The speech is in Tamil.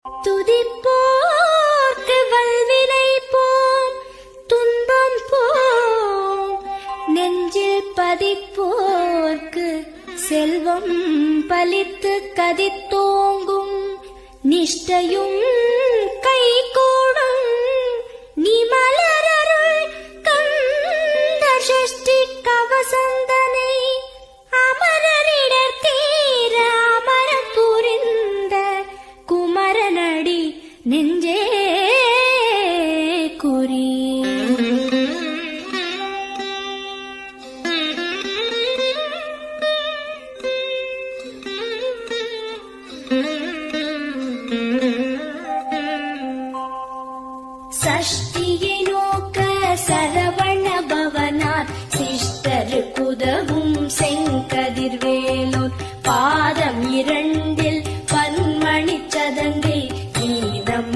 துதிப்போர்க்கு வல்வினை போம் துன்பம் போம், நெஞ்சில் பதிப்போர்க்கு செல்வம் பலித்து கதித்தோங்கும், நிஷ்டையும் கைகூடும் நீ மலரருள் கந்த சஷ்டி கவசந்தனை, அமரரிடர் தீர அமர புரிந்த குமரனடி நெஞ்சே குறி. சஷ்டியை நோக்க சரவண பவனார் சிஷ்டருக்குதவும் செங்கதிர்வேலோர் பாதம் இரண்டில் பன்மணி சதங்கை கீதம்